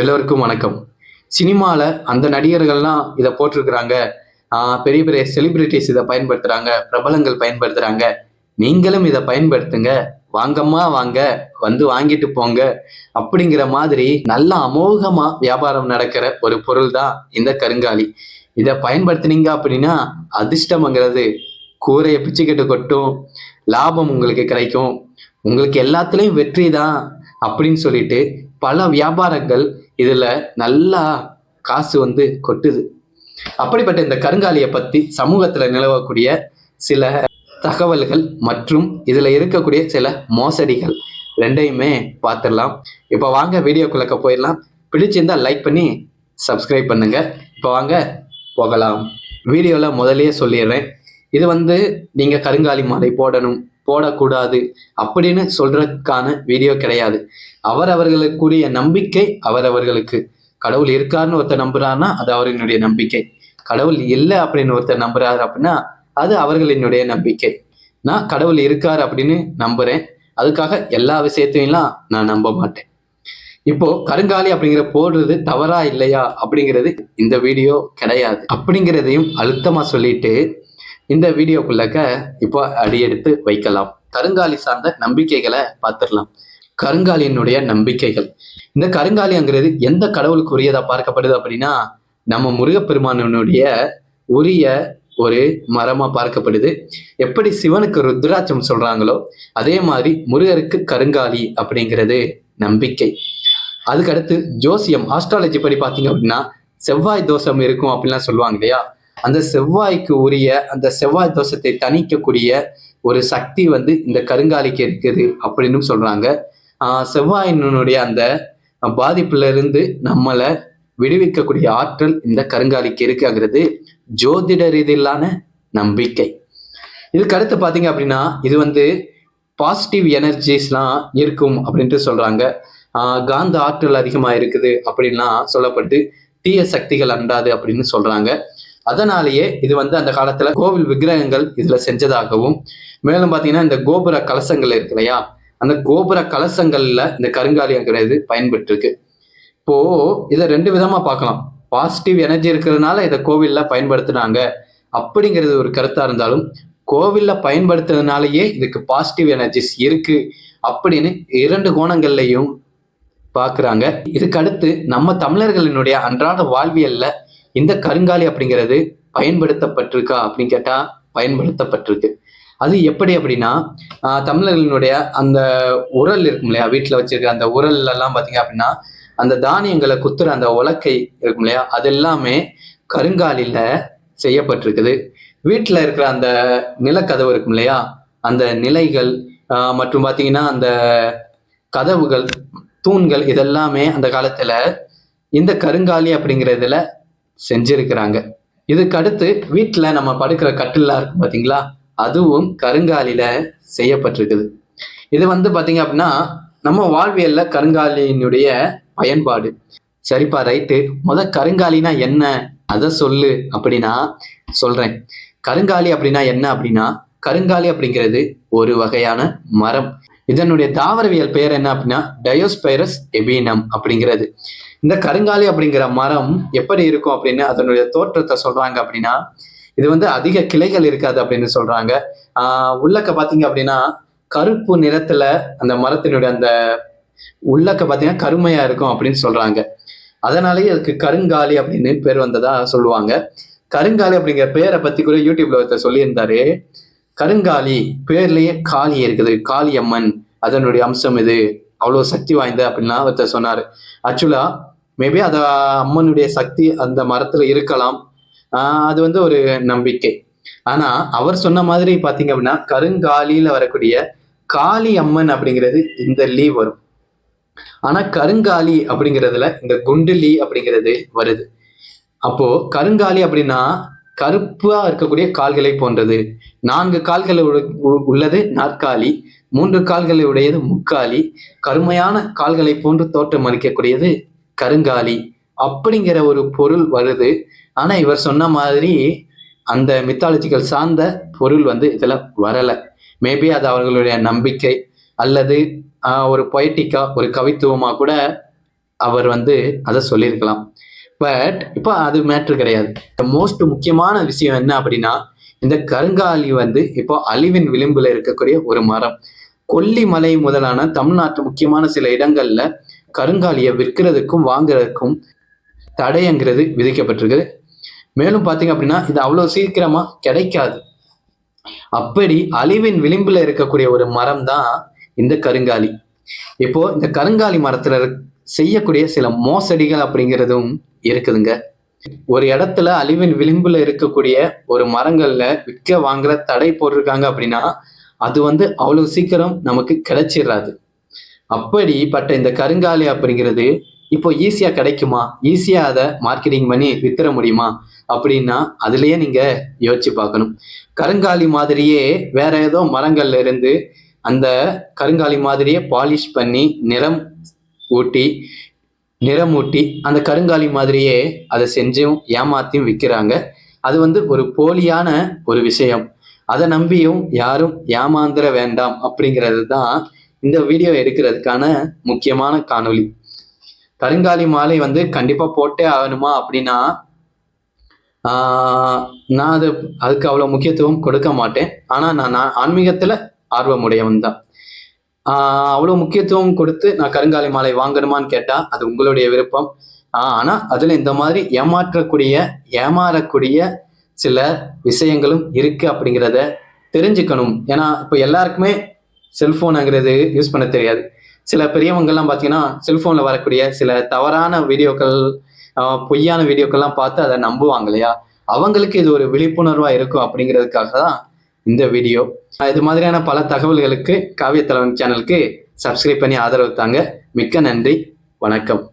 எல்லோருக்கும் வணக்கம். சினிமால அந்த நடிகர்கள்லாம் இத போட்டிருக்கிறாங்க. பெரிய பெரிய செலிபிரிட்டீஸ் இத பயன்படுத்துறாங்க. பிரபலங்கள் பயன்படுத்துறாங்க. நீங்களும் இத பயன்படுத்துங்க. வாங்கம்மா வாங்க, வந்து வாங்கிட்டு போங்க. அப்படிங்கிற மாதிரி நல்ல அமோகமா வியாபாரம் நடக்கிற ஒரு பொருள் தான் இந்த கருங்காலி. இத பயன்படுத்துனீங்க அப்படின்னா, அதிர்ஷ்டம்ங்கிறது கூரைய பிச்சுக்கிட்டு கொட்டும். லாபம் உங்களுக்கு கிடைக்கும். உங்களுக்கு எல்லாத்துலயும் வெற்றி தான் அப்படின்னு சொல்லிட்டு பல வியாபாரங்கள் இதுல நல்லா காசு கொட்டுது. அப்படிப்பட்ட இந்த கருங்காலியை பத்தி சமூகத்துல நிலவக்கூடிய சில தகவல்கள் மற்றும் இதுல இருக்கக்கூடிய சில மோசடிகள் ரெண்டையுமே பார்த்துடலாம். இப்போ வாங்க வீடியோக்குள்ள போயிடலாம். பிடிச்சிருந்தா லைக் பண்ணி சப்ஸ்கிரைப் பண்ணுங்க. இப்போ வாங்க போகலாம். வீடியோல முதல்லயே சொல்லிடுறேன், இது நீங்க கருங்காலி மாலை போடணும் போடக்கூடாது அப்படின்னு சொல்றதுக்கான வீடியோ கிடையாது. அவரவர்களுக்குரிய நம்பிக்கை அவரவர்களுக்கு. கடவுள் இருக்காருன்னு ஒருத்தர் நம்புறாருன்னா அது அவரினுடைய நம்பிக்கை. கடவுள் இல்லை அப்படின்னு ஒருத்தர் நம்புறாரு அப்படின்னா அது அவர்களினுடைய நம்பிக்கை. நான் கடவுள் இருக்காரு அப்படின்னு நம்புறேன். அதுக்காக எல்லா விஷயத்தையும் நான் நம்ப மாட்டேன். இப்போ கருங்காலி அப்படிங்கிற போடுறது தவறா இல்லையா அப்படிங்கிறது இந்த வீடியோ கிடையாது அப்படிங்கிறதையும் அழுத்தமா சொல்லிட்டு இந்த வீடியோக்குள்ளக்க இப்போ அடியெடுத்து வைக்கலாம். கருங்காலி சார்ந்த நம்பிக்கைகளை பார்த்துடலாம். கருங்காலியினுடைய நம்பிக்கைகள். இந்த கருங்காலிங்கிறது எந்த கடவுளுக்கு உரியதா பார்க்கப்படுது அப்படின்னா, நம்ம முருகப்பெருமானுடைய உரிய ஒரு மரமா பார்க்கப்படுது. எப்படி சிவனுக்கு ருத்ராட்சம் சொல்றாங்களோ அதே மாதிரி முருகருக்கு கருங்காலி அப்படிங்கிறது நம்பிக்கை. அதுக்கடுத்து ஜோசியம், ஆஸ்ட்ராலஜி படி பார்த்தீங்க அப்படின்னா செவ்வாய் தோஷம் இருக்கும் அப்படின்லாம் சொல்லுவாங்க இல்லையா. அந்த செவ்வாய்க்கு உரிய அந்த செவ்வாய் தோஷத்தை தணிக்கக்கூடிய ஒரு சக்தி இந்த கருங்காலிக்கு இருக்குது அப்படின்னு சொல்றாங்க. செவ்வாயினுடைய அந்த பாதிப்புல இருந்து நம்மளை விடுவிக்கக்கூடிய ஆற்றல் இந்த கருங்காலிக்கு இருக்குங்கிறது ஜோதிட ரீதியிலான நம்பிக்கை. இதுக்கு அடுத்து பாத்தீங்க அப்படின்னா இது பாசிட்டிவ் எனர்ஜிஸ்லாம் இருக்கும் அப்படின்ட்டு சொல்றாங்க. காந்த ஆற்றல் அதிகமா இருக்குது அப்படின்லாம் சொல்லப்பட்டு தீய சக்திகள் அண்டாது அப்படின்னு சொல்றாங்க. அதனாலேயே இது அந்த காலத்துல கோவில் விக்கிரகங்கள் இதுல செஞ்சதாகவும், மேலும் பாத்தீங்கன்னா இந்த கோபுர கலசங்கள் இருக்கு இல்லையா, அந்த கோபுர கலசங்கள்ல இந்த கருங்காலிங்கிறது பயன்பட்டு இருக்கு. இப்போ இதை ரெண்டு விதமா பார்க்கலாம். பாசிட்டிவ் எனர்ஜி இருக்கிறதுனால இதை கோவில்ல பயன்படுத்துனாங்க அப்படிங்கிறது ஒரு கருத்தா இருந்தாலும், கோவில்ல பயன்படுத்துறதுனாலயே இதுக்கு பாசிட்டிவ் எனர்ஜிஸ் இருக்கு அப்படின்னு இரண்டு கோணங்கள்லையும் பாக்குறாங்க. இதுக்கு அடுத்து நம்ம தமிழர்களினுடைய அன்றாட வாழ்வியல்ல இந்த கருங்காலி அப்படிங்கிறது பயன்படுத்தப்பட்டிருக்கா அப்படின்னு கேட்டா பயன்படுத்தப்பட்டிருக்கு. அது எப்படி அப்படின்னா, தமிழர்களினுடைய அந்த உரல் இருக்கும் இல்லையா, வீட்டுல வச்சிருக்க அந்த உரல்ல எல்லாம் பாத்தீங்க அப்படின்னா அந்த தானியங்களை குத்துற அந்த உலக்கை இருக்கும் இல்லையா, அது எல்லாமே கருங்காலில செய்யப்பட்டிருக்குது. வீட்டுல இருக்கிற அந்த நிலக்கதவு இருக்கும் இல்லையா, அந்த நிலைகள் மற்றும் பாத்தீங்கன்னா அந்த கதவுகள், தூண்கள், இதெல்லாமே அந்த காலத்துல இந்த கருங்காலி அப்படிங்கிறதுல செஞ்சிருக்கிறாங்க. இதுக்கு அடுத்து வீட்டுல நம்ம படுக்கிற கட்டில்லாம் இருக்கு பாத்தீங்களா, அதுவும் கருங்காலில செய்யப்பட்டிருக்குது. இது பாத்தீங்க அப்படின்னா நம்ம வாழ்வியல்ல கருங்காலியினுடைய பயன்பாடு. சரிப்பா, ரைட்டு. கருங்காலினா என்ன அத சொல்லு அப்படின்னா சொல்றேன். கருங்காலி அப்படின்னா என்ன அப்படின்னா, கருங்காலி அப்படிங்கிறது ஒரு வகையான மரம். இதனுடைய தாவரவியல் பெயர் என்ன அப்படின்னா டயோஸ்பைரஸ் எபீனம் அப்படிங்கிறது. இந்த கருங்காலி அப்படிங்கிற மரம் எப்படி இருக்கும் அப்படின்னு அதனுடைய தோற்றத்தை சொல்றாங்க அப்படின்னா, இது அதிக கிளைகள் இருக்காது அப்படின்னு சொல்றாங்க. உள்ளக்க பாத்தீங்க அப்படின்னா கருப்பு நிறத்துல அந்த மரத்தினுடைய அந்த உள்ளக்க பாத்தீங்கன்னா கருமையா இருக்கும் அப்படின்னு சொல்றாங்க. அதனாலேயே அதுக்கு கருங்காலி அப்படின்னு பேர் வந்ததா சொல்லுவாங்க. கருங்காலி அப்படிங்கிற பேரை பத்தி கூட யூடியூப்ல ஒருத்தர் சொல்லியிருந்தாரு. கருங்காலி பேர்லயே காளி இருக்குது, காளி அம்மன், அதனுடைய அம்சம் இது, அவ்வளவு சக்தி வாய்ந்த அப்படின்லாம் ஒருத்தர் சொன்னாரு. ஆக்சுவலா மேபி அத அம்மனுடைய சக்தி அந்த மரத்துல இருக்கலாம். அது ஒரு நம்பிக்கை. ஆனா அவர் சொன்ன மாதிரி பாத்தீங்க அப்படின்னா கருங்காலியில வரக்கூடிய காளி அம்மன் அப்படிங்கிறது இந்த லீ வரும். ஆனா கருங்காலி அப்படிங்கிறதுல இந்த குண்டுலி அப்படிங்கிறது வருது. அப்போ கருங்காலி அப்படின்னா கருப்பா இருக்கக்கூடிய கால்களை போன்றது. 4 கால்கள் உள்ளது நாற்காலி, 3 கால்களை உடையது முக்காலி, கருமையான கால்களை போன்று தோற்றம் அளிக்கக்கூடியது கருங்காலி அப்படிங்கிற ஒரு பொருள் வருது. ஆனா இவர் சொன்ன மாதிரி அந்த மித்தாலஜிக்கல் சார்ந்த பொருள் இதுல வரல. மேபி அது அவர்களுடைய நம்பிக்கை அல்லது ஒரு பொய்டிக்கா, ஒரு கவித்துவமா கூட அவர் அதை சொல்லியிருக்கலாம். பட் இப்போ அது மேட்ரு கிடையாது. மோஸ்ட் முக்கியமான விஷயம் என்ன அப்படின்னா, இந்த கருங்காலி இப்போ அழிவின் விளிம்புல இருக்கக்கூடிய ஒரு மரம். கொல்லிமலை முதலான தமிழ்நாட்டு முக்கியமான சில இடங்கள்ல கருங்காலியை விற்கிறதுக்கும் வாங்குறதுக்கும் தடைங்கிறது விதிக்கப்பட்டிருக்கு. மேலும் பார்த்தீங்க அப்படின்னா இது அவ்வளவு சீக்கிரமா கிடைக்காது. அப்படி அழிவின் விளிம்புல இருக்கக்கூடிய ஒரு மரம் தான் இந்த கருங்காலி. இப்போ இந்த கருங்காலி மரத்துல செய்யக்கூடிய சில மோசடிகள் அப்படிங்கிறதும் இருக்குதுங்க. ஒரு இடத்துல அழிவின் விளிம்புல இருக்கக்கூடிய ஒரு மரங்கள்ல விற்க வாங்குற தடை போட்டிருக்காங்க அப்படின்னா அது அவ்வளவு சீக்கிரம் நமக்கு கிடைச்சிடாது. அப்படிப்பட்ட இந்த கருங்காலி அப்படிங்கிறது இப்போ ஈஸியா கிடைக்குமா, ஈஸியா அதை மார்க்கெட்டிங் பண்ணி வித்துற முடியுமா அப்படின்னா அதுலயே நீங்க யோசிச்சு பார்க்கணும். கருங்காலி மாதிரியே வேற ஏதோ மரங்கள்ல இருந்து அந்த கருங்காலி மாதிரியே பாலிஷ் பண்ணி நிறமூட்டி அந்த கருங்காலி மாதிரியே அதை செஞ்சும் ஏமாத்தியும் விற்கிறாங்க. அது ஒரு போலியான ஒரு விஷயம். அதை நம்பியும் யாரும் ஏமாந்துட வேண்டாம் அப்படிங்கிறது தான் இந்த வீடியோ எடுக்கிறதுக்கான முக்கியமான காணொளி. கருங்காலி மாலை கண்டிப்பா போட்டே ஆகணுமா அப்படின்னா நான் அதுக்கு அவ்வளவு முக்கியத்துவம் கொடுக்க மாட்டேன். ஆனா நான் ஆன்மீகத்துல ஆர்வமுடையவன் தான். அவ்வளவு முக்கியத்துவம் கொடுத்து நான் கருங்காலி மாலை வாங்கணுமான்னு கேட்டா அது உங்களுடைய விருப்பம். ஆனா அதுல இந்த மாதிரி ஏமாறக்கூடிய சில விஷயங்களும் இருக்கு அப்படிங்கிறத தெரிஞ்சுக்கணும். ஏன்னா இப்போ எல்லாருக்குமே செல்போனுங்கிறது யூஸ் பண்ண தெரியாது. சில பெரியவங்கள்லாம் பார்த்தீங்கன்னா செல்போன்ல வரக்கூடிய சில தவறான வீடியோக்கள், பொய்யான வீடியோக்கள்லாம் பார்த்து அதை நம்புவாங்க இல்லையா? அவங்களுக்கு இது ஒரு விழிப்புணர்வா இருக்கும் அப்படிங்கிறதுக்காக தான் இந்த வீடியோ. இது மாதிரியான பல தகவல்களுக்கு காவியத்தலைவன் சேனலுக்கு சப்ஸ்கிரைப் பண்ணி ஆதரவு தாங்க. மிக்க நன்றி. வணக்கம்.